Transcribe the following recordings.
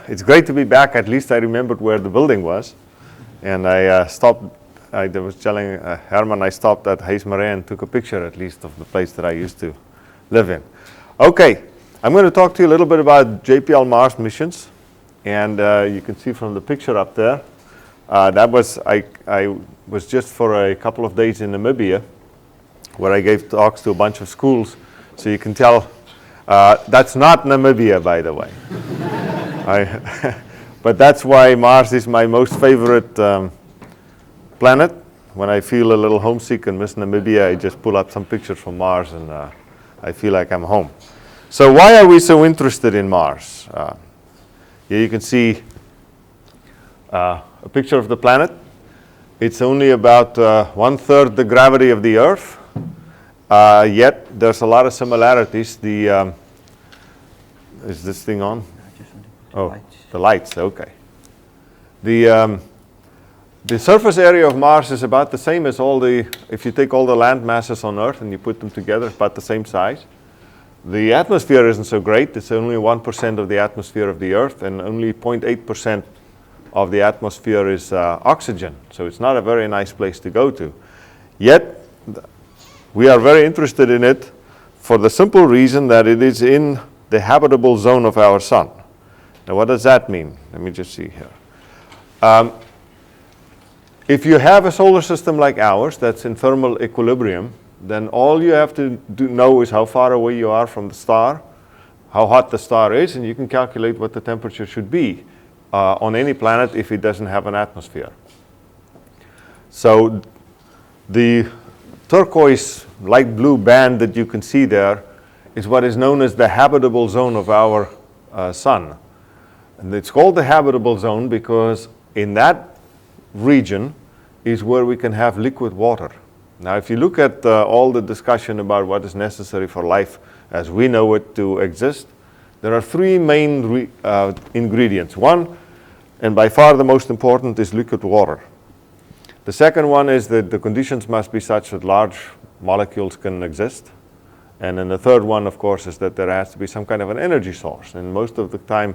it's great to be back. At least I remembered where the building was. And I stopped, I was telling Herman, I stopped at Heismere and took a picture at least of the place that I used to live in. Okay, I'm going to talk to you a little bit about JPL Mars missions. And you can see from the picture up there, I was just for a couple of days in Namibia, where I gave talks to a bunch of schools. So you can tell that's not Namibia, by the way. But that's why Mars is my most favorite planet. When I feel a little homesick and miss Namibia, I just pull up some pictures from Mars and I feel like I'm home. So why are we so interested in Mars? Here you can see a picture of the planet. It's only about 1/3 the gravity of the Earth, yet there's a lot of similarities. Is this thing on? Oh, the lights, okay. The surface area of Mars is about the same as if you take all the land masses on Earth and you put them together, it's about the same size. The atmosphere isn't so great. It's only 1% of the atmosphere of the Earth, and only 0.8% of the atmosphere is oxygen. So it's not a very nice place to go to. Yet, we are very interested in it for the simple reason that it is in the habitable zone of our sun. Now, what does that mean? Let me just see here. If you have a solar system like ours that's in thermal equilibrium, then all you have to know is how far away you are from the star, how hot the star is, and you can calculate what the temperature should be on any planet if it doesn't have an atmosphere. So the turquoise light blue band that you can see there is what is known as the habitable zone of our sun. And it's called the habitable zone because in that region is where we can have liquid water. Now, if you look at all the discussion about what is necessary for life as we know it to exist, there are three main ingredients. One, and by far the most important, is liquid water. The second one is that the conditions must be such that large molecules can exist. And then the third one, of course, is that there has to be some kind of an energy source. And most of the time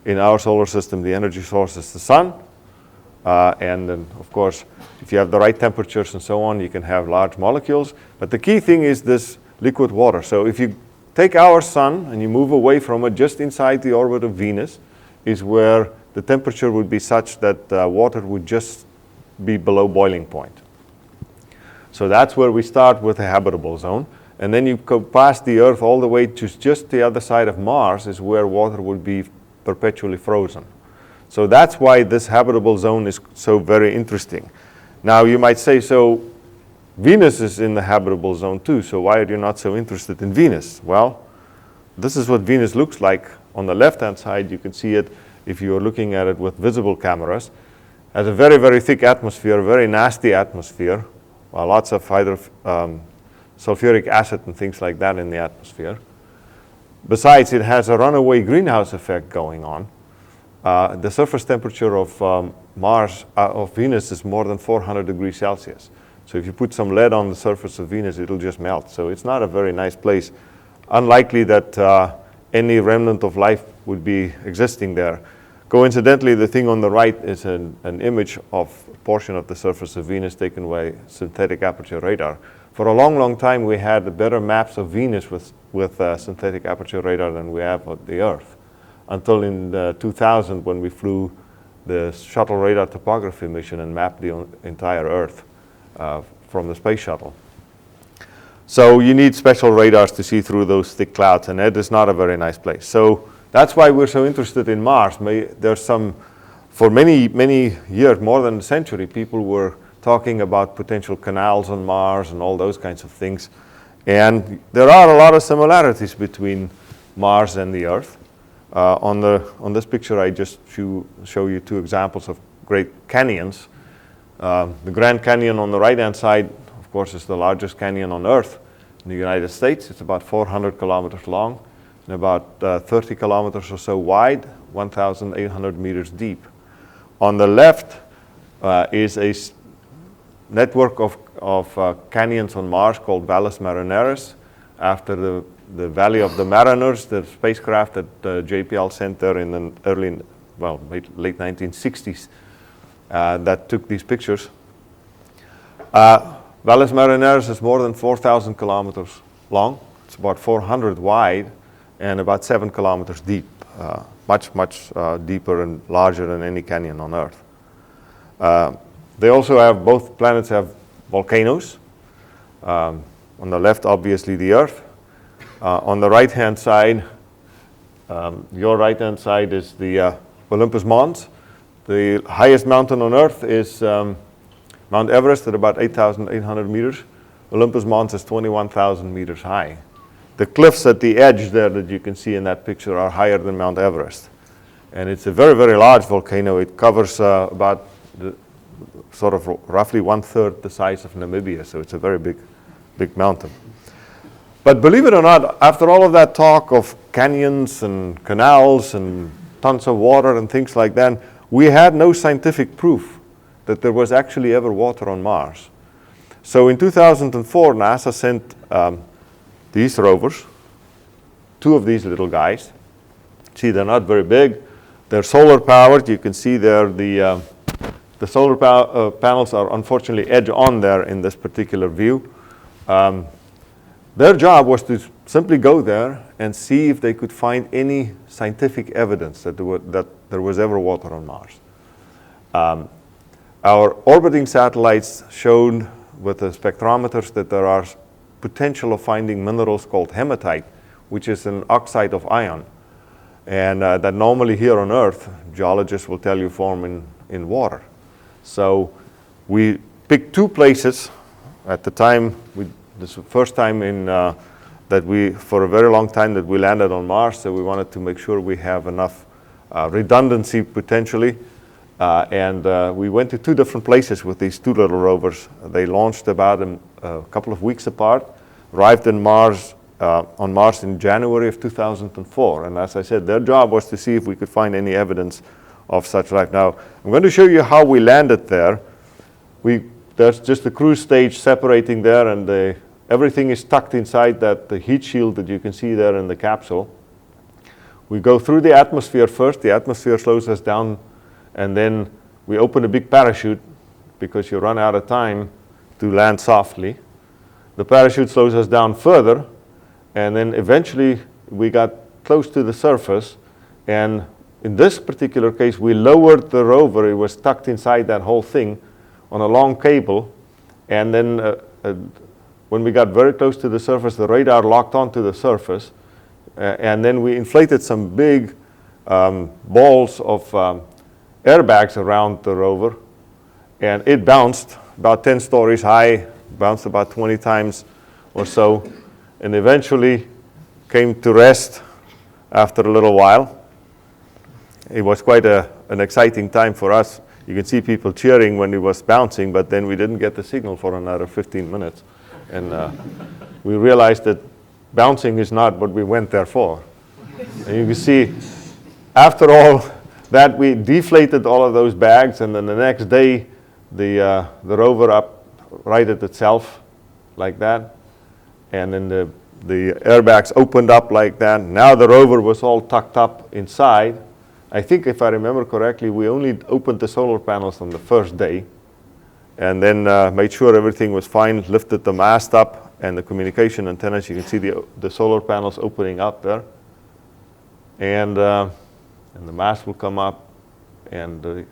in our solar system, the energy source is the sun. And then, of course, if you have the right temperatures and so on, you can have large molecules. But the key thing is this liquid water. So if you take our sun and you move away from it just inside the orbit of Venus, is where the temperature would be such that water would just be below boiling point. So that's where we start with a habitable zone. And then you go past the Earth all the way to just the other side of Mars is where water would be perpetually frozen. So that's why this habitable zone is so very interesting. Now you might say, so Venus is in the habitable zone too, so why are you not so interested in Venus? Well, this is what Venus looks like. On the left-hand side, you can see it if you are looking at it with visible cameras. It has a very, very thick atmosphere, a very nasty atmosphere, lots of sulfuric acid and things like that in the atmosphere. Besides, it has a runaway greenhouse effect going on. The surface temperature of of Venus is more than 400 degrees Celsius. So if you put some lead on the surface of Venus, it'll just melt. So it's not a very nice place. Unlikely that any remnant of life would be existing there. Coincidentally, the thing on the right is an image of a portion of the surface of Venus taken by synthetic aperture radar. For a long, long time, we had better maps of Venus with synthetic aperture radar than we have of the Earth. Until in 2000, when we flew the shuttle radar topography mission and mapped the entire Earth from the space shuttle. So you need special radars to see through those thick clouds, and it is not a very nice place. So that's why we're so interested in Mars. For many, many years, more than a century, people were talking about potential canals on Mars and all those kinds of things. And there are a lot of similarities between Mars and the Earth. On this picture, I just show you two examples of great canyons. The Grand Canyon on the right-hand side, of course, is the largest canyon on Earth in the United States. It's about 400 kilometers long and about 30 kilometers or so wide, 1,800 meters deep. On the left is a network of canyons on Mars called Valles Marineris, after the Valley of the Mariners, the spacecraft that JPL sent there in the early well, late 1960s that took these pictures. Valles Marineris is more than 4,000 kilometers long. It's about 400 wide and about 7 kilometers deep, much deeper and larger than any canyon on Earth. They also have, both planets have volcanoes. On the left, obviously, the Earth. On the right-hand side, your right-hand side is the Olympus Mons. The highest mountain on Earth is Mount Everest at about 8,800 meters. Olympus Mons is 21,000 meters high. The cliffs at the edge there that you can see in that picture are higher than Mount Everest. And it's a very, very large volcano. It covers about sort of roughly 1/3 the size of Namibia, so it's a very big mountain. But believe it or not, after all of that talk of canyons and canals and tons of water and things like that, we had no scientific proof that there was actually ever water on Mars. So in 2004, NASA sent these rovers, 2 of these little guys. See, they're not very big. They're solar powered. You can see there the solar panels are unfortunately edge on there in this particular view. Their job was to simply go there and see if they could find any scientific evidence that there was ever water on Mars. Our orbiting satellites showed with the spectrometers that there are potential of finding minerals called hematite, which is an oxide of iron, and that normally here on Earth, geologists will tell you form in water. So we picked 2 places at the time. This is the first time for a very long time that we landed on Mars, so we wanted to make sure we have enough redundancy potentially. We went to 2 different places with these 2 little rovers. They launched about a couple of weeks apart, arrived on Mars in January of 2004. And as I said, their job was to see if we could find any evidence of such life. Now, I'm going to show you how we landed there. There's just a cruise stage separating there, and everything is tucked inside the heat shield that you can see there in the capsule. We go through the atmosphere first. The atmosphere slows us down, and then we open a big parachute because you run out of time to land softly. The parachute slows us down further, and then eventually we got close to the surface, and in this particular case, we lowered the rover. It was tucked inside that whole thing on a long cable, and then when we got very close to the surface, the radar locked onto the surface, and then we inflated some big balls of airbags around the rover, and it bounced about 10 stories high, bounced about 20 times or so, and eventually came to rest after a little while. It was quite an exciting time for us. You can see people cheering when it was bouncing, but then we didn't get the signal for another 15 minutes. And we realized that bouncing is not what we went there for. And you can see, after all that, we deflated all of those bags, and then the next day, the rover righted itself like that. And then the airbags opened up like that. Now the rover was all tucked up inside. I think if I remember correctly, we only opened the solar panels on the first day, and then made sure everything was fine, lifted the mast up and the communication antennas. You can see the solar panels opening up there. And the mast will come up, and the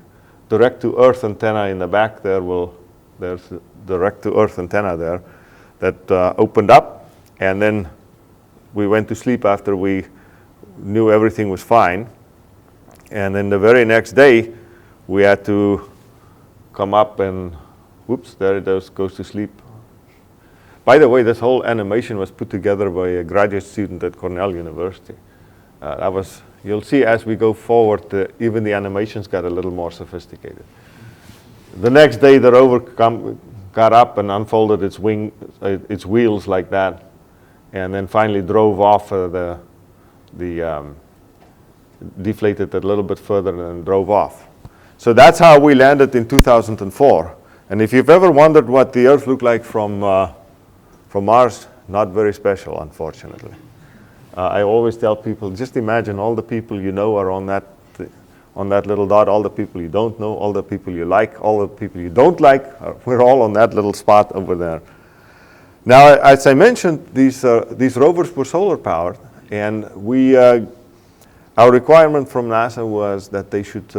direct-to-earth antenna in the back there there's a direct-to-earth antenna there that opened up, and then we went to sleep after we knew everything was fine. And then the very next day, we had to come up and, whoops, there it goes to sleep. By the way, this whole animation was put together by a graduate student at Cornell University. You'll see as we go forward, even the animations got a little more sophisticated. The next day, the rover got up and unfolded its wheels like that, and then finally drove off deflated a little bit further and drove off. So that's how we landed in 2004. And if you've ever wondered what the Earth looked like from Mars, not very special, unfortunately. I always tell people, just imagine all the people you know are on on that little dot, all the people you don't know, all the people you like, all the people you don't like, we're all on that little spot over there. Now, as I mentioned, these rovers were solar powered, and our requirement from NASA was that they should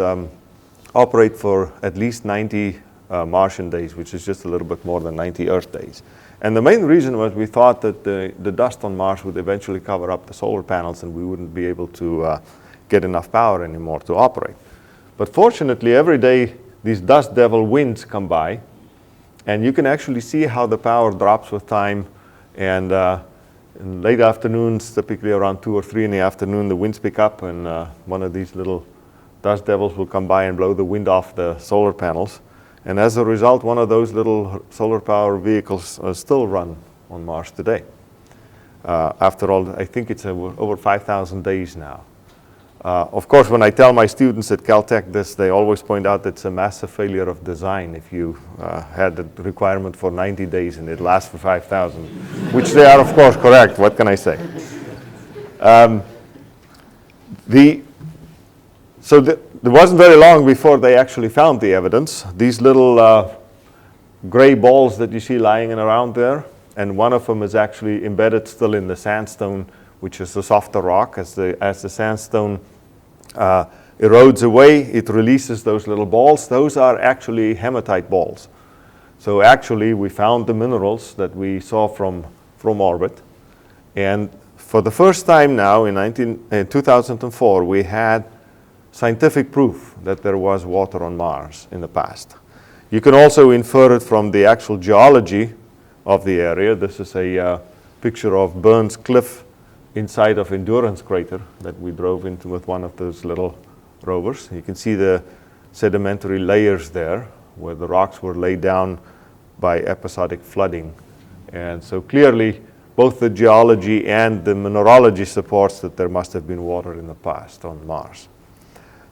operate for at least 90 Martian days, which is just a little bit more than 90 Earth days. And the main reason was we thought that the dust on Mars would eventually cover up the solar panels and we wouldn't be able to get enough power anymore to operate. But fortunately, every day these dust devil winds come by, and you can actually see how the power drops with time. And in late afternoons, typically around 2 or 3 in the afternoon, the winds pick up, and one of these little dust devils will come by and blow the wind off the solar panels. And as a result, one of those little solar power vehicles still run on Mars today. After all, I think it's over 5,000 days now. Of course, when I tell my students at Caltech this, they always point out that it's a massive failure of design if you had the requirement for 90 days and it lasts for 5,000, which they are, of course, correct. What can I say? There wasn't very long before they actually found the evidence. These little gray balls that you see lying around there, and one of them is actually embedded still in the sandstone, which is a softer rock. As the sandstone erodes away, it releases those little balls. Those are actually hematite balls. So actually, we found the minerals that we saw from orbit. And for the first time now, in 2004, we had scientific proof that there was water on Mars in the past. You can also infer it from the actual geology of the area. This is a picture of Burns Cliff inside of Endurance Crater that we drove into with one of those little rovers. You can see the sedimentary layers there where the rocks were laid down by episodic flooding. And so clearly, both the geology and the mineralogy supports that there must have been water in the past on Mars.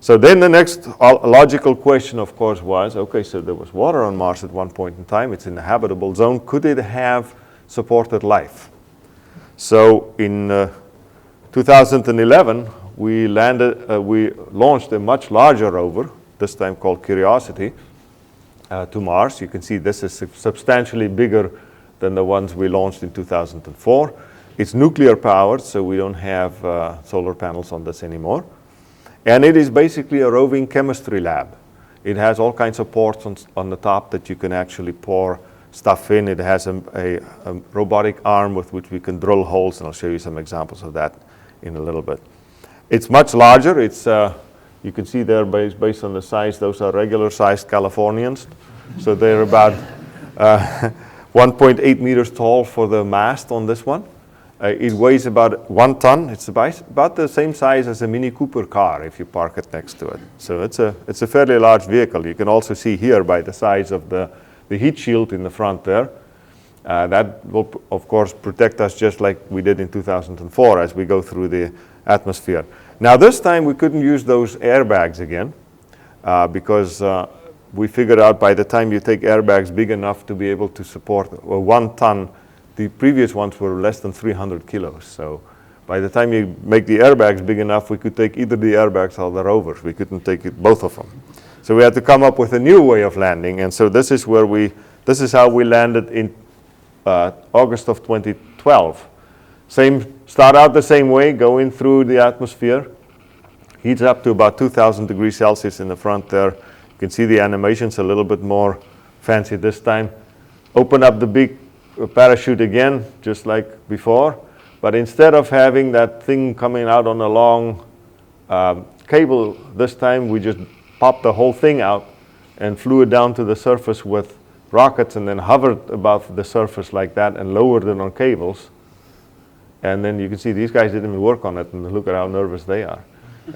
So then the next logical question, of course, was, okay, so there was water on Mars at one point in time. It's in the habitable zone. Could it have supported life? So in 2011, we launched a much larger rover, this time called Curiosity, to Mars. You can see this is substantially bigger than the ones we launched in 2004. It's nuclear powered, so we don't have solar panels on this anymore. And it is basically a roving chemistry lab. It has all kinds of ports on the top that you can actually pour stuff in. It has a robotic arm with which we can drill holes, and I'll show you some examples of that in a little bit. It's much larger. It's you can see there based on the size, those are regular sized Californians. So they're about 1.8 meters tall for the mast on this one. It weighs about 1 ton. It's about the same size as a Mini Cooper car if you park it next to it. So it's a fairly large vehicle. You can also see here by the size of the heat shield in the front there. That will, of course, protect us just like we did in 2004 as we go through the atmosphere. Now this time we couldn't use those airbags again because we figured out by the time you take airbags big enough to be able to support 1 ton, the previous ones were less than 300 kilos. So by the time you make the airbags big enough, we could take either the airbags or the rovers. We couldn't take both of them. So we had to come up with a new way of landing. And so this is how we landed in August of 2012. Start out the same way, go in through the atmosphere, heats up to about 2,000 degrees Celsius in the front there. You can see the animation's a little bit more fancy this time. Open up the big parachute again, just like before, but instead of having that thing coming out on a long cable, this time we just popped the whole thing out and flew it down to the surface with rockets and then hovered above the surface like that and lowered it on cables. And then you can see these guys didn't even work on it, and look at how nervous they are.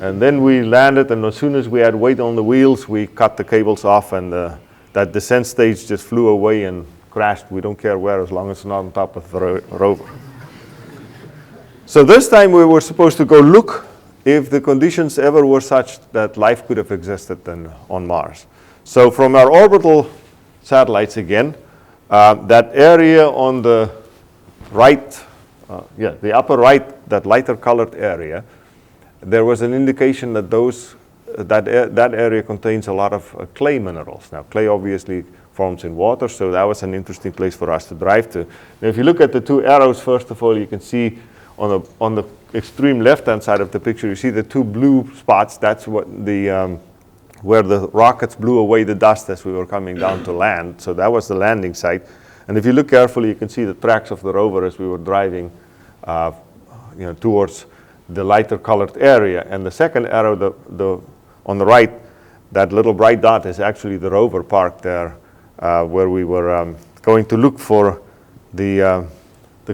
And then we landed, and as soon as we had weight on the wheels, we cut the cables off, and that descent stage just flew away and crashed. We don't care where, as long as it's not on top of the rover. So this time we were supposed to go look if the conditions ever were such that life could have existed then on Mars. So from our orbital satellites again, that area on the right, the upper right, that lighter colored area, there was an indication that those that area contains a lot of clay minerals. Now, clay obviously forms in water, so that was an interesting place for us to drive to. Now, if you look at the two arrows, first of all, you can see on the extreme left-hand side of the picture, you see the two blue spots. That's what where the rockets blew away the dust as we were coming down to land. So that was the landing site. And if you look carefully, you can see the tracks of the rover as we were driving towards the lighter colored area. And the second arrow, on the right, that little bright dot is actually the rover parked there, where we were going to look for the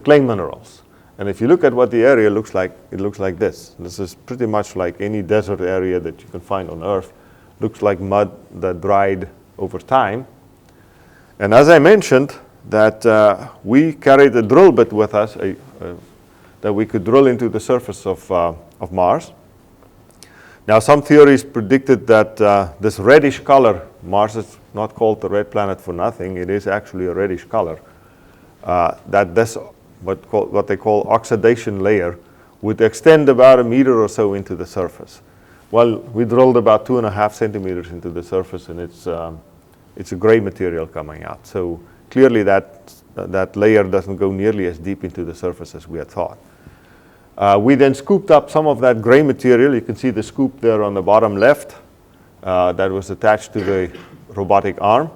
clay minerals. And if you look at what the area looks like, it looks like this. This is pretty much like any desert area that you can find on Earth. Looks like mud that dried over time. And as I mentioned, that we carried a drill bit with us that we could drill into the surface of Mars. Now, some theories predicted that this reddish color, Mars is not called the red planet for nothing, it is actually a reddish color, that this, what they call oxidation layer, would extend about 1 meter or so into the surface. Well, we drilled about 2.5 centimeters into the surface, and it's a gray material coming out. So clearly that layer doesn't go nearly as deep into the surface as we had thought. We then scooped up some of that gray material. You can see the scoop there on the bottom left that was attached to the robotic arm.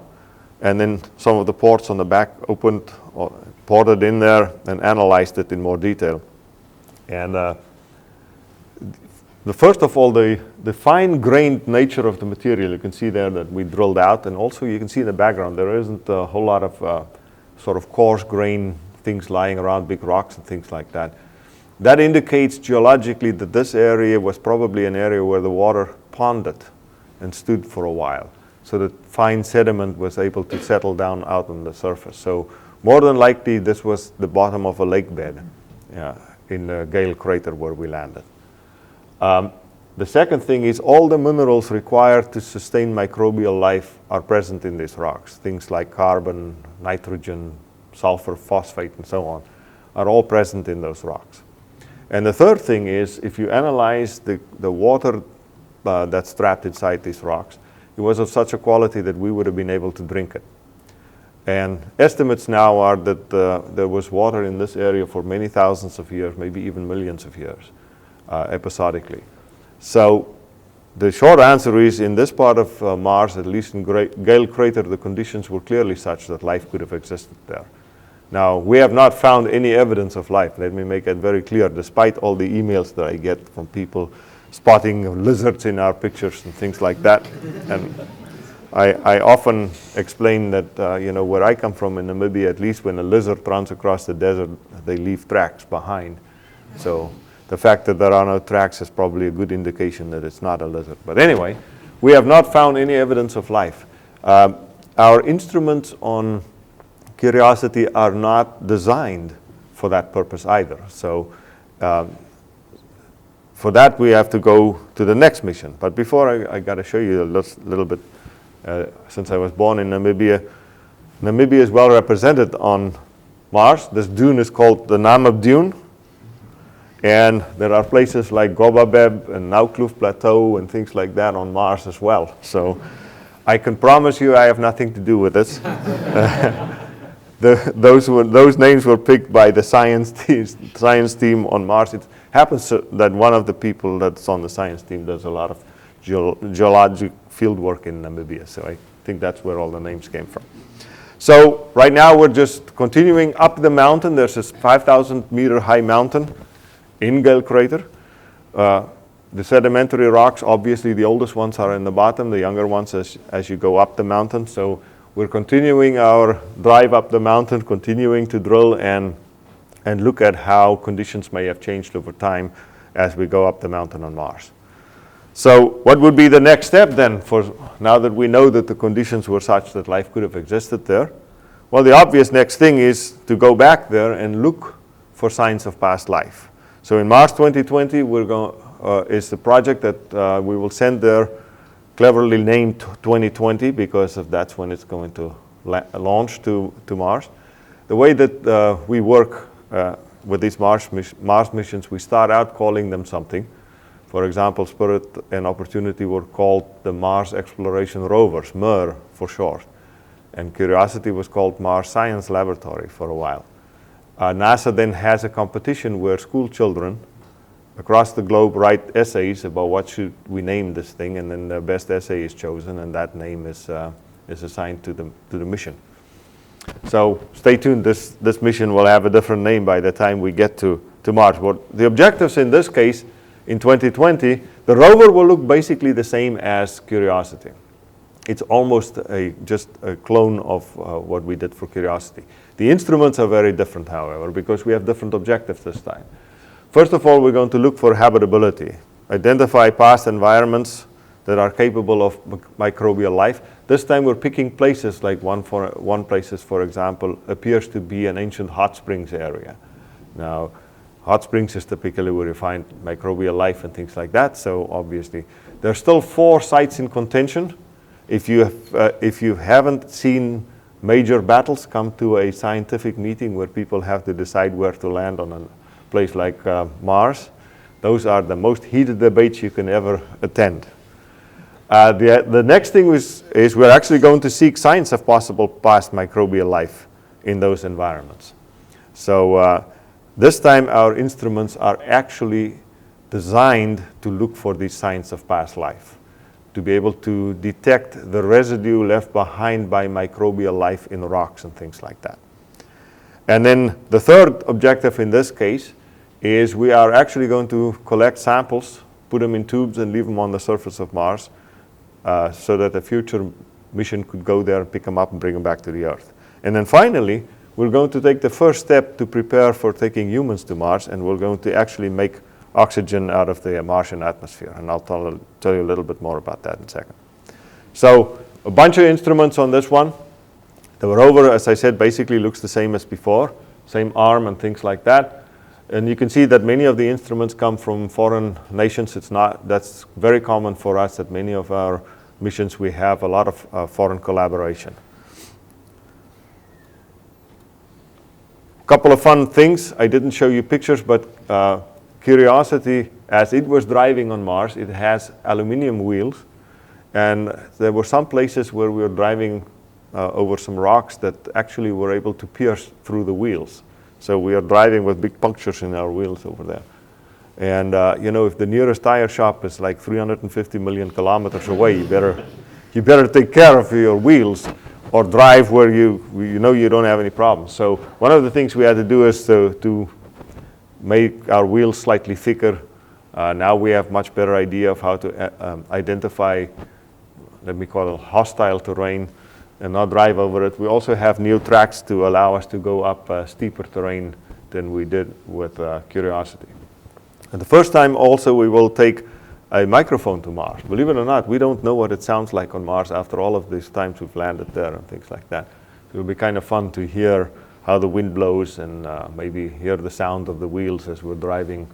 And then some of the ports on the back opened, or poured it in there and analyzed it in more detail. And first of all, the fine-grained nature of the material, you can see there that we drilled out, and also you can see in the background there isn't a whole lot of sort of coarse-grained things lying around, big rocks and things like that. That indicates geologically that this area was probably an area where the water ponded and stood for a while, so that fine sediment was able to settle down out on the surface. So more than likely this was the bottom of a lake bed in the Gale crater where we landed. The second thing is all the minerals required to sustain microbial life are present in these rocks. Things like carbon, nitrogen, sulfur, phosphate, and so on are all present in those rocks. And the third thing is, if you analyze the water that's trapped inside these rocks, it was of such a quality that we would have been able to drink it. And estimates now are that there was water in this area for many thousands of years, maybe even millions of years. Episodically. So the short answer is, in this part of Mars, at least in Gale crater, the conditions were clearly such that life could have existed there. Now, we have not found any evidence of life. Let me make that very clear, despite all the emails that I get from people spotting lizards in our pictures and things like that. And I often explain that, where I come from in Namibia, at least when a lizard runs across the desert, they leave tracks behind. So the fact that there are no tracks is probably a good indication that it's not a lizard. But anyway, we have not found any evidence of life. Our instruments on Curiosity are not designed for that purpose either. So for that, we have to go to the next mission. But before, I got to show you a little bit, since I was born in Namibia. Namibia is well represented on Mars. This dune is called the Namib Dune. And there are places like Gobabeb and Naukloof Plateau and things like that on Mars as well. So I can promise you I have nothing to do with this. Those names were picked by the science team on Mars. It happens that one of the people that's on the science team does a lot of geologic field work in Namibia. So I think that's where all the names came from. So right now we're just continuing up the mountain. There's this 5,000 meter high mountain in Gale crater. The sedimentary rocks, obviously the oldest ones are in the bottom, the younger ones as you go up the mountain. So we're continuing our drive up the mountain, continuing to drill and look at how conditions may have changed over time as we go up the mountain on Mars. So what would be the next step then, for now that we know that the conditions were such that life could have existed there? Well, the obvious next thing is to go back there and look for signs of past life. So in Mars 2020, is the project that we will send there, cleverly named 2020 because that's when it's going to launch to Mars. The way that we work with these Mars missions, we start out calling them something. For example, Spirit and Opportunity were called the Mars Exploration Rovers, MER for short. And Curiosity was called Mars Science Laboratory for a while. NASA then has a competition where school children across the globe write essays about what should we name this thing, and then the best essay is chosen, and that name is assigned to the mission. So stay tuned. This mission will have a different name by the time we get to Mars. But the objectives in this case, in 2020, the rover will look basically the same as Curiosity. It's almost just a clone of what we did for Curiosity. The instruments are very different, however, because we have different objectives this time. First of all, we're going to look for habitability, identify past environments that are capable of microbial life. This time we're picking places like one place, for example, appears to be an ancient hot springs area. Now, hot springs is typically where you find microbial life and things like that, so obviously. There's still 4 sites in contention. If you haven't seen major battles, come to a scientific meeting where people have to decide where to land on a place like Mars. Those are the most heated debates you can ever attend. The next thing is we're actually going to seek signs of possible past microbial life in those environments. So this time our instruments are actually designed to look for these signs of past life, to be able to detect the residue left behind by microbial life in rocks and things like that. And then the third objective in this case is we are actually going to collect samples, put them in tubes and leave them on the surface of Mars so that a future mission could go there and pick them up and bring them back to the Earth. And then finally, we're going to take the first step to prepare for taking humans to Mars, and we're going to actually make oxygen out of the Martian atmosphere. And I'll tell you a little bit more about that in a second. So a bunch of instruments on this one. The rover, as I said, basically looks the same as before, same arm and things like that. And you can see that many of the instruments come from foreign nations. That's very common for us at many of our missions. We have a lot of foreign collaboration. Couple of fun things. I didn't show you pictures, but Curiosity, as it was driving on Mars, it has aluminum wheels. And there were some places where we were driving over some rocks that actually were able to pierce through the wheels. So we are driving with big punctures in our wheels over there. And if the nearest tire shop is like 350 million kilometers away, you better take care of your wheels or drive where you know you don't have any problems. So one of the things we had to do is to make our wheels slightly thicker. Now we have much better idea of how to identify, let me call it hostile terrain, and not drive over it. We also have new tracks to allow us to go up steeper terrain than we did with Curiosity. And the first time also we will take a microphone to Mars. Believe it or not, we don't know what it sounds like on Mars after all of these times we've landed there and things like that. It will be kind of fun to hear how the wind blows and maybe hear the sound of the wheels as we're driving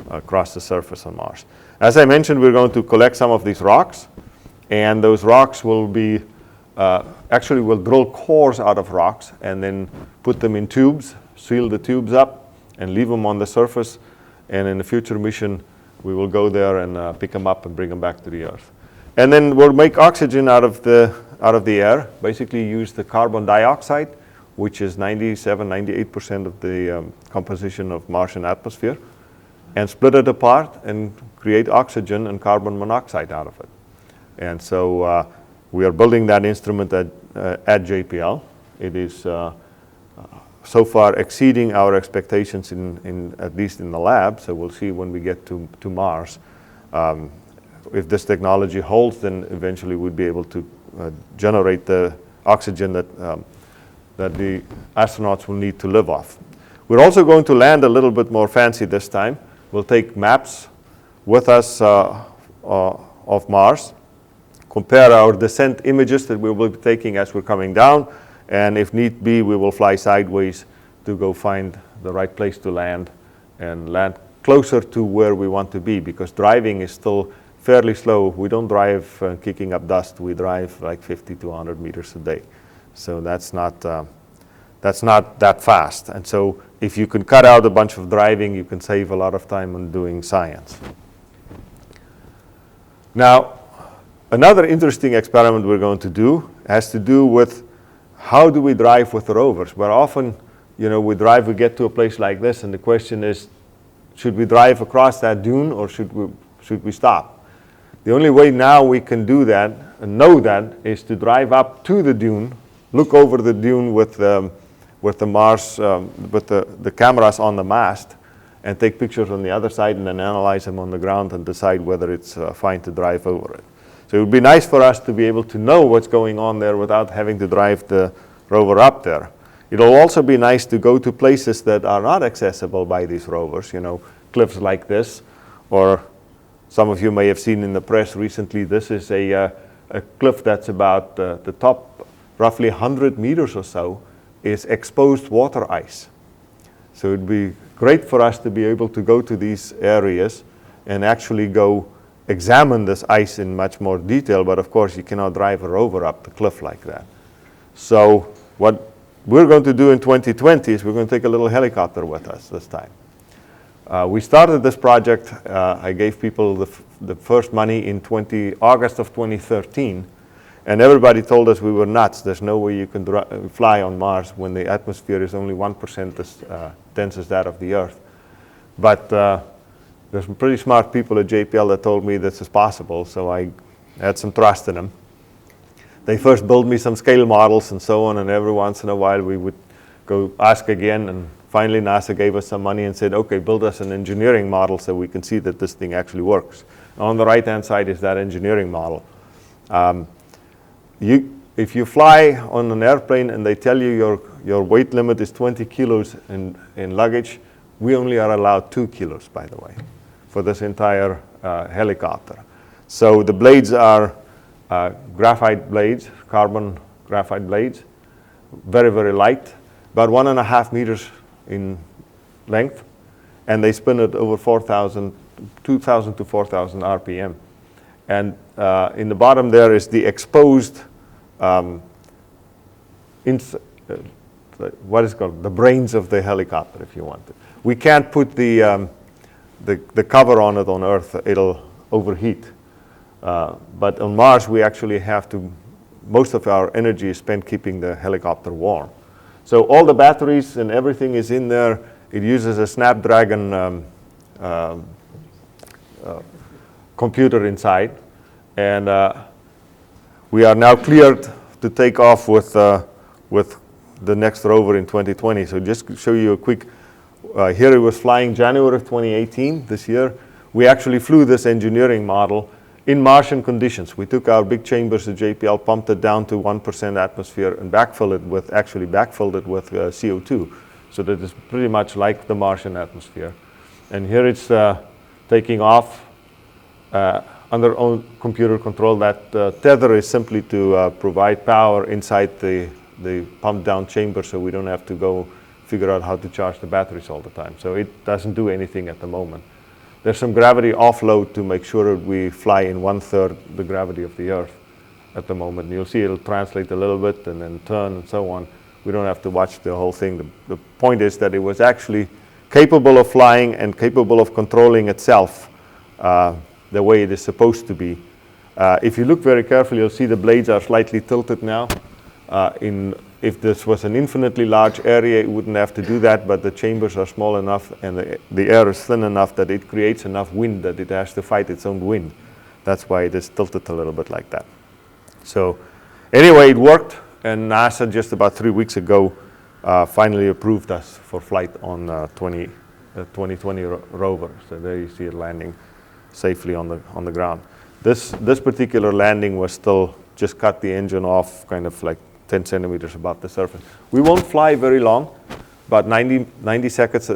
across the surface on Mars. As I mentioned, we're going to collect some of these rocks, and those rocks will be actually we'll drill cores out of rocks and then put them in tubes, seal the tubes up, and leave them on the surface. And in a future mission, we will go there and pick them up and bring them back to the Earth. And then we'll make oxygen out of the air. Basically, use the carbon dioxide, which is 98% of the composition of Martian atmosphere, and split it apart and create oxygen and carbon monoxide out of it. And so we are building that instrument at JPL. It is so far exceeding our expectations in at least in the lab. So we'll see when we get to Mars. If this technology holds, then eventually we'd be able to generate the oxygen that the astronauts will need to live off. We're also going to land a little bit more fancy this time. We'll take maps with us of Mars, compare our descent images that we will be taking as we're coming down, and if need be, we will fly sideways to go find the right place to land and land closer to where we want to be, because driving is still fairly slow. We don't drive kicking up dust. We drive like 50 to 100 meters a day. So that's not that fast. And so if you can cut out a bunch of driving, you can save a lot of time on doing science. Now, another interesting experiment we're going to do has to do with how do we drive with the rovers. Where often, we get to a place like this, and the question is, should we drive across that dune or should we stop? The only way now we can do that and know that is to drive up to the dune, look over the dune with the Mars, with the cameras on the mast, and take pictures on the other side and then analyze them on the ground and decide whether it's fine to drive over it. So it would be nice for us to be able to know what's going on there without having to drive the rover up there. It'll also be nice to go to places that are not accessible by these rovers, cliffs like this, or some of you may have seen in the press recently, this is a cliff that's about the top, roughly 100 meters or so, is exposed water ice. So it'd be great for us to be able to go to these areas and actually go examine this ice in much more detail, but of course you cannot drive a rover up the cliff like that. So what we're going to do in 2020 is we're going to take a little helicopter with us this time. We started this project, I gave people the first money in August of 2013, and everybody told us we were nuts. There's no way you can fly on Mars when the atmosphere is only 1% as dense as that of the Earth. But there's some pretty smart people at JPL that told me this is possible, so I had some trust in them. They first built me some scale models and so on, and every once in a while we would go ask again, and finally NASA gave us some money and said, okay, build us an engineering model so we can see that this thing actually works. On the right-hand side is that engineering model. If you fly on an airplane and they tell you your weight limit is 20 kilos in luggage, we only are allowed 2 kilos, by the way, for this entire helicopter. So the blades are graphite blades, carbon graphite blades, very, very light, about 1.5 meters in length, and they spin at over 2,000 to 4,000 RPM. And in the bottom there is the exposed, what is it called? The brains of the helicopter, if you want it. We can't put the cover on it on Earth, it'll overheat. But on Mars, we actually have to, most of our energy is spent keeping the helicopter warm. So all the batteries and everything is in there. It uses a Snapdragon computer inside. And we are now cleared to take off with the next rover in 2020. So just to show you a quick, here it was flying January of 2018, this year. We actually flew this engineering model in Martian conditions. We took our big chambers at JPL, pumped it down to 1% atmosphere, and backfilled it with CO2, so that it's pretty much like the Martian atmosphere. And here it's taking off under own computer control. That tether is simply to provide power inside the pumped down chamber, so we don't have to go figure out how to charge the batteries all the time. So it doesn't do anything at the moment. There's some gravity offload to make sure that we fly in 1/3 the gravity of the Earth at the moment. And you'll see it'll translate a little bit and then turn and so on. We don't have to watch the whole thing. The point is that it was actually capable of flying and capable of controlling itself the way it is supposed to be. If you look very carefully, you'll see the blades are slightly tilted now. If this was an infinitely large area, it wouldn't have to do that, but the chambers are small enough and the air is thin enough that it creates enough wind that it has to fight its own wind. That's why it is tilted a little bit like that. So anyway, it worked, and NASA just about 3 weeks ago finally approved us for flight on 2020 rover. So there you see it landing safely on the ground. This particular landing was still just cut the engine off, kind of like 10 centimeters above the surface. We won't fly very long, about 90 seconds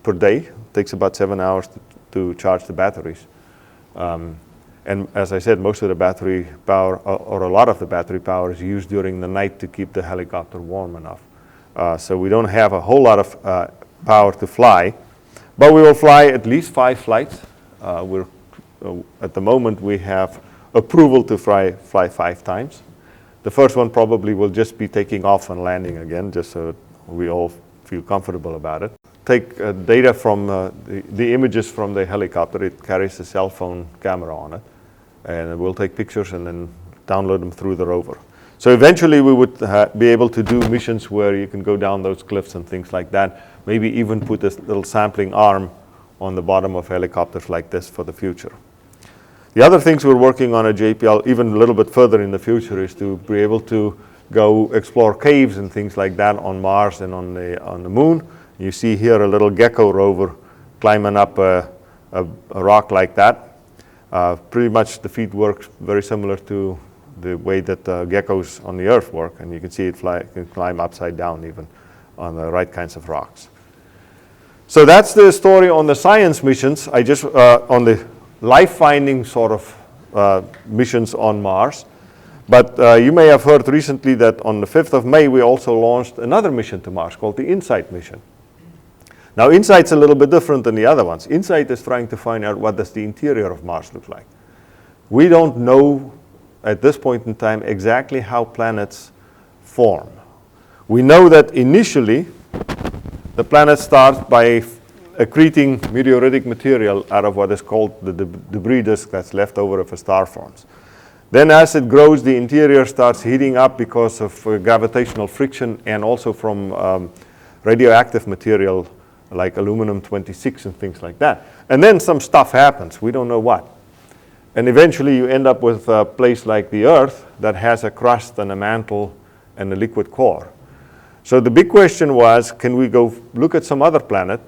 per day. It takes about 7 hours to charge the batteries. And as I said, most of the battery power, or a lot of the battery power, is used during the night to keep the helicopter warm enough. So we don't have a whole lot of power to fly, but we will fly at least 5 flights. At the moment, we have approval to fly 5 times. The first one probably will just be taking off and landing again, just so we all feel comfortable about it. Take data from the images from the helicopter. It carries a cell phone camera on it. and we'll take pictures and then download them through the rover. So eventually we would be able to do missions where you can go down those cliffs and things like that, maybe even put a little sampling arm on the bottom of helicopters like this for the future. The other things we're working on at JPL, even a little bit further in the future, is to be able to go explore caves and things like that on Mars and on the moon. You see here a little gecko rover climbing up a rock like that. Pretty much the feet work very similar to the way that geckos on the Earth work, and you can see it can climb upside down even on the right kinds of rocks. So that's the story on the science missions. I just on the life-finding sort of missions on Mars. But you may have heard recently that on the 5th of May, we also launched another mission to Mars called the InSight mission. Now, InSight's a little bit different than the other ones. InSight is trying to find out what does the interior of Mars look like. We don't know at this point in time exactly how planets form. We know that initially, the planets start by accreting meteoritic material out of what is called the debris disk that's left over if a star forms. Then as it grows, the interior starts heating up because of gravitational friction and also from radioactive material like aluminum-26 and things like that. And then some stuff happens. We don't know what. And eventually you end up with a place like the Earth that has a crust and a mantle and a liquid core. So the big question was, can we go look at some other planet?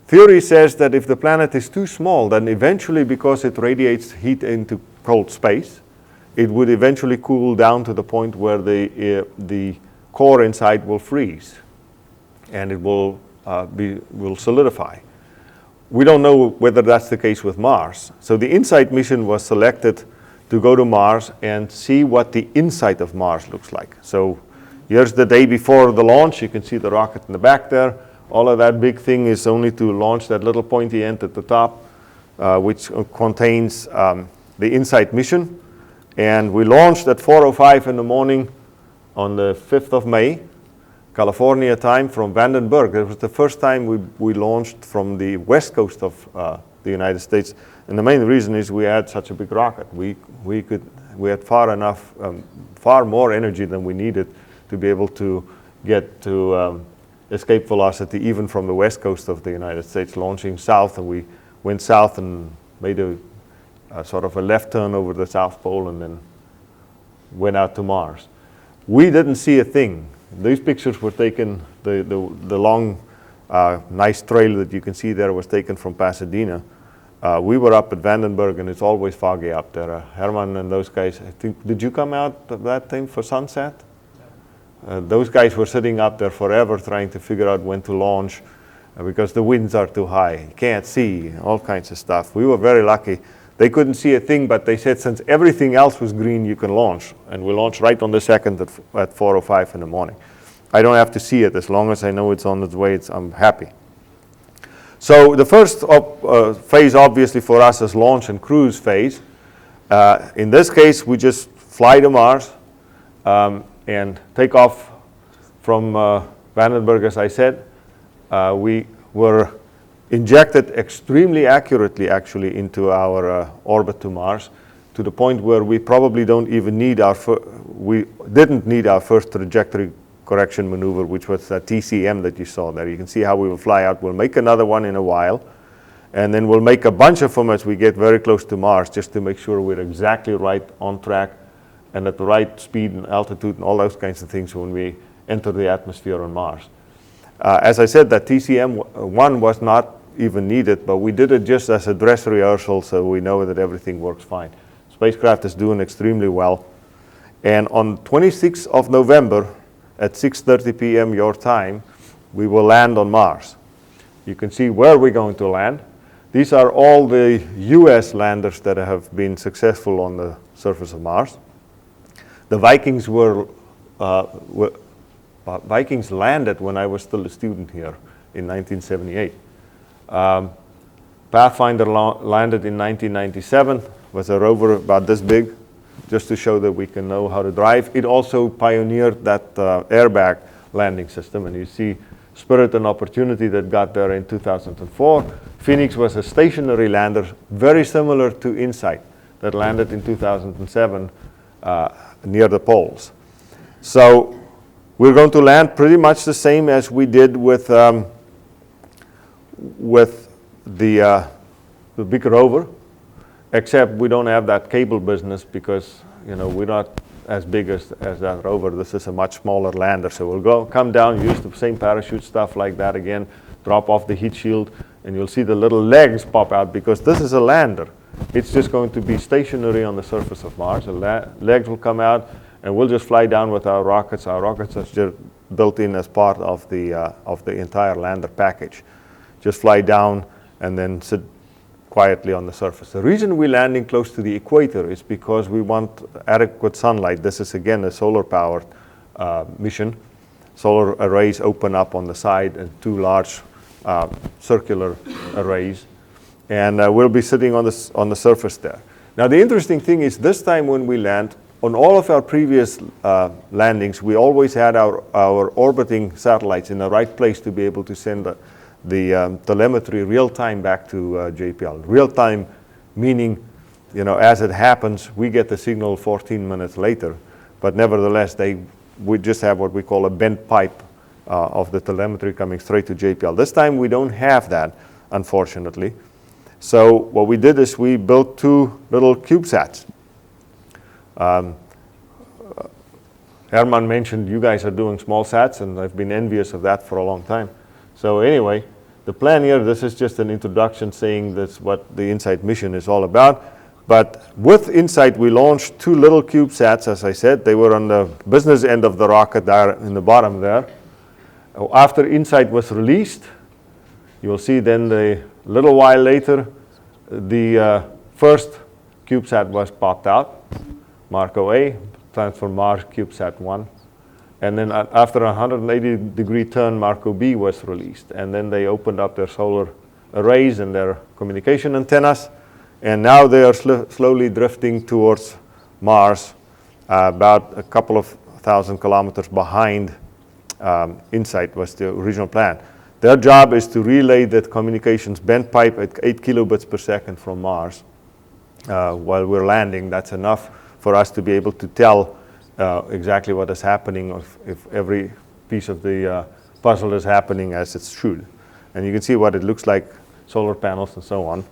Theory says that if the planet is too small, then eventually, because it radiates heat into cold space, it would eventually cool down to the point where the core inside will freeze and it will solidify. We don't know whether that's the case with Mars. So the InSight mission was selected to go to Mars and see what the inside of Mars looks like. So here's the day before the launch. You can see the rocket in the back there. All of that big thing is only to launch that little pointy end at the top, which contains the InSight mission. And we launched at 4:05 in the morning on the 5th of May, California time, from Vandenberg. It was the first time we launched from the west coast of the United States. And the main reason is we had such a big rocket. We had far more energy than we needed to be able to get to escape velocity even from the west coast of the United States, launching south. And we went south and made a sort of a left turn over the South Pole and then went out to Mars. We didn't see a thing. These pictures were taken, the long, nice trail that you can see there was taken from Pasadena. We were up at Vandenberg, and it's always foggy up there. Herman and those guys, I think, did you come out of that thing for sunset? Those guys were sitting up there forever trying to figure out when to launch because the winds are too high. You can't see, all kinds of stuff. We were very lucky. They couldn't see a thing, but they said since everything else was green, you can launch. And we launched right on the 2nd at 4:05 in the morning. I don't have to see it. As long as I know it's on its way, I'm happy. So the first phase, obviously, for us is launch and cruise phase. In this case, we just fly to Mars and take off from Vandenberg, as I said. We were injected extremely accurately, actually, into our orbit to Mars, to the point where we probably don't even need we didn't need our first trajectory correction maneuver, which was that TCM that you saw there. You can see how we will fly out. We'll make another one in a while, and then we'll make a bunch of them as we get very close to Mars, just to make sure we're exactly right on track and at the right speed and altitude and all those kinds of things when we enter the atmosphere on Mars. As I said, that TCM-1 was not even needed, but we did it just as a dress rehearsal, so we know that everything works fine. Spacecraft is doing extremely well. And on 26th of November at 6:30 p.m. your time, we will land on Mars. You can see where we're going to land. These are all the US landers that have been successful on the surface of Mars. The Vikings Vikings landed when I was still a student here in 1978. Pathfinder landed in 1997, was a rover about this big, just to show that we can know how to drive. It also pioneered that airbag landing system, and you see Spirit and Opportunity that got there in 2004. Phoenix was a stationary lander, very similar to InSight. that landed in 2007 near the poles. So we're going to land pretty much the same as we did with the big rover, except we don't have that cable business because we're not as big as that rover. This is a much smaller lander, so we'll come down, use the same parachute stuff like that again, drop off the heat shield, and you'll see the little legs pop out because this is a lander. It's just going to be stationary on the surface of Mars. The legs will come out, and we'll just fly down with our rockets. Our rockets are just built in as part of the entire lander package. Just fly down and then sit quietly on the surface. The reason we're landing close to the equator is because we want adequate sunlight. This is again a solar-powered mission. Solar arrays open up on the side and two large circular arrays, and we'll be sitting on the surface there. Now the interesting thing is this time when we land, on all of our previous landings, we always had our orbiting satellites in the right place to be able to send the telemetry real time back to JPL. Real time meaning, as it happens, we get the signal 14 minutes later, but nevertheless, we just have what we call a bent pipe of the telemetry coming straight to JPL. This time we don't have that, unfortunately. So what we did is we built two little CubeSats. Herman mentioned you guys are doing small sats, and I've been envious of that for a long time. So anyway, the plan here, this is just an introduction saying that's what the InSight mission is all about. But with InSight, we launched two little CubeSats, as I said. They were on the business end of the rocket there in the bottom there. After InSight was released, you will see then a little while later, the first CubeSat was popped out, Marco A, stands for Mars CubeSat 1. And then after a 180-degree turn, Marco B was released. And then they opened up their solar arrays and their communication antennas. And now they are slowly drifting towards Mars, about a couple of thousand kilometers behind InSight was the original plan. Their job is to relay that communications bent pipe at 8 kilobits per second from Mars. While we're landing, that's enough for us to be able to tell exactly what is happening, if every piece of the puzzle is happening as it should. And you can see what it looks like, solar panels and so on.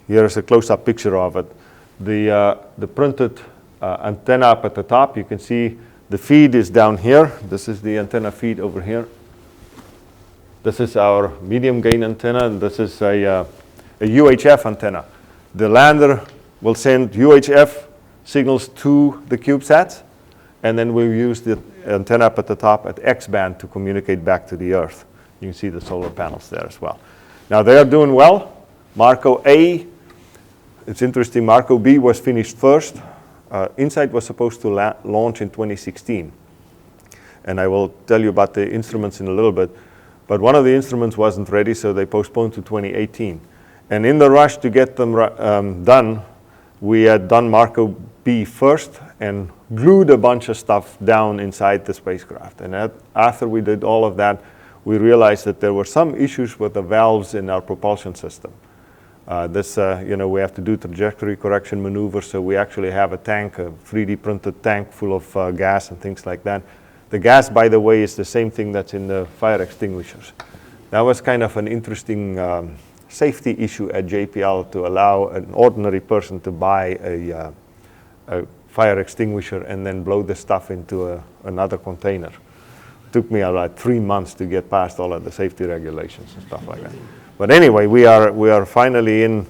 Here is a close-up picture of it. The printed antenna up at the top, you can see the feed is down here. This is the antenna feed over here. This is our medium gain antenna, and this is a UHF antenna. The lander will send UHF signals to the CubeSats, and then we'll use the antenna up at the top at X-band to communicate back to the Earth. You can see the solar panels there as well. Now they are doing well. Marco A, it's interesting, Marco B was finished first. InSight was supposed to launch in 2016. And I will tell you about the instruments in a little bit. But one of the instruments wasn't ready, so they postponed to 2018. And in the rush to get them done, we had done Marco B first and glued a bunch of stuff down inside the spacecraft. And after we did all of that, we realized that there were some issues with the valves in our propulsion system. We have to do trajectory correction maneuvers, so we actually have a tank, a 3D printed tank full of gas and things like that. The gas, by the way, is the same thing that's in the fire extinguishers. That was kind of an interesting safety issue at JPL to allow an ordinary person to buy a fire extinguisher and then blow the stuff into another container. It took me about 3 months to get past all of the safety regulations and stuff like that. But anyway, we are finally in.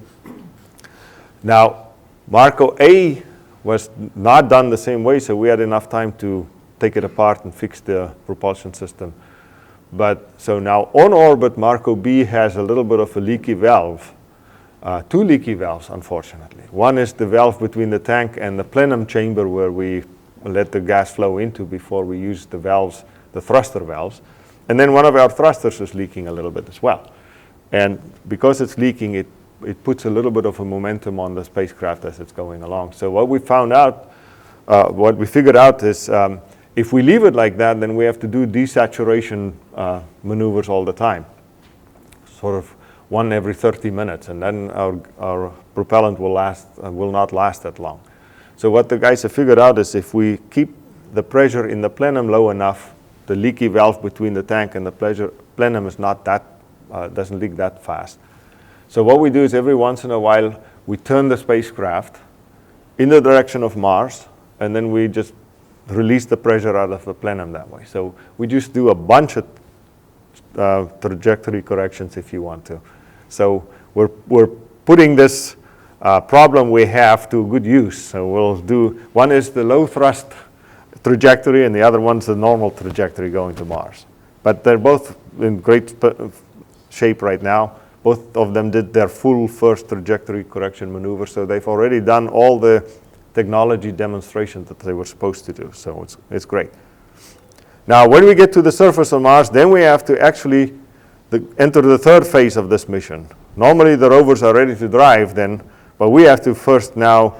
Now, Marco A was not done the same way, so we had enough time to take it apart and fix the propulsion system. But so now on orbit, Marco B has a little bit of a leaky valve, two leaky valves, unfortunately. One is the valve between the tank and the plenum chamber where we let the gas flow into before we use the valves, the thruster valves. And then one of our thrusters is leaking a little bit as well. And because it's leaking, it puts a little bit of a momentum on the spacecraft as it's going along. So what we found out, what we figured out is if we leave it like that, then we have to do desaturation maneuvers all the time, sort of one every 30 minutes. And then our propellant will not last that long. So what the guys have figured out is if we keep the pressure in the plenum low enough, the leaky valve between the tank and the plenum is not that, doesn't leak that fast. So what we do is every once in a while, we turn the spacecraft in the direction of Mars, and then we just release the pressure out of the plenum that way. So we just do a bunch of trajectory corrections if you want to. So we're putting this problem we have to good use. So we'll do, one is the low thrust trajectory and the other one's the normal trajectory going to Mars. But they're both in great shape right now. Both of them did their full first trajectory correction maneuver, so they've already done all the technology demonstrations that they were supposed to do, so it's great. Now, when we get to the surface of Mars, then we have to actually enter the third phase of this mission. Normally, the rovers are ready to drive then, but we have to first now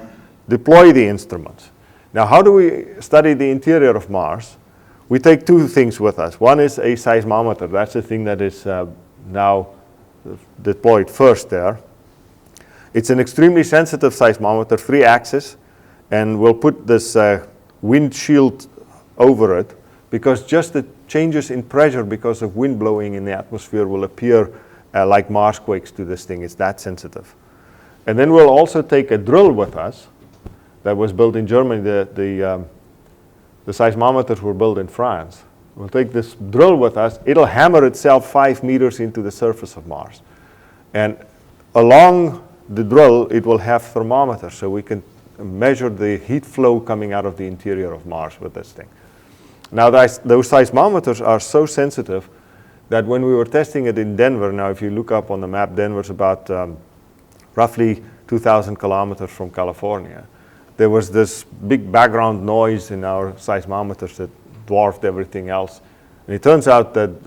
deploy the instruments. Now, how do we study the interior of Mars? We take two things with us. One is a seismometer. That's the thing that is now deployed first there. It's an extremely sensitive seismometer, 3-axis, and we'll put this windshield over it because just the changes in pressure because of wind blowing in the atmosphere will appear like Marsquakes to this thing. It's that sensitive. And then we'll also take a drill with us that was built in Germany. The seismometers were built in France. We'll take this drill with us. It'll hammer itself 5 meters into the surface of Mars. And along the drill, it will have thermometers, so we can measure the heat flow coming out of the interior of Mars with this thing. Now, those seismometers are so sensitive that when we were testing it in Denver, now if you look up on the map, Denver's about roughly 2,000 kilometers from California. There was this big background noise in our seismometers that dwarfed everything else. And it turns out that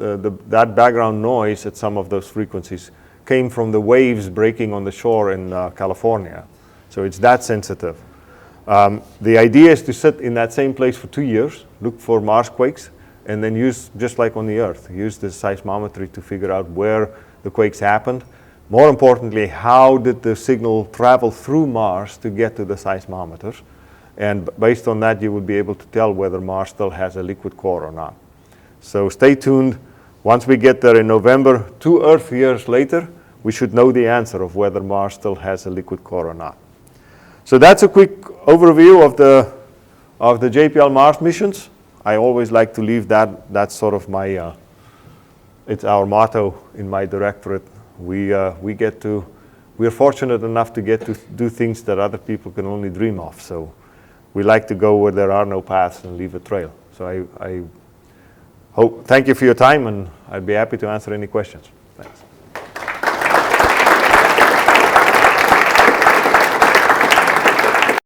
that background noise at some of those frequencies came from the waves breaking on the shore in California. So it's that sensitive. The idea is to sit in that same place for 2 years, look for Marsquakes, and then use, just like on the Earth, use the seismometry to figure out where the quakes happened. More importantly, how did the signal travel through Mars to get to the seismometers? And based on that, you would be able to tell whether Mars still has a liquid core or not. So stay tuned. Once we get there in November, 2 Earth years later, we should know the answer of whether Mars still has a liquid core or not. So that's a quick overview of the JPL Mars missions. I always like to leave that. That's sort of my, it's our motto in my directorate. We're fortunate enough to get to do things that other people can only dream of. So we like to go where there are no paths and leave a trail. So thank you for your time, and I'd be happy to answer any questions. Thanks.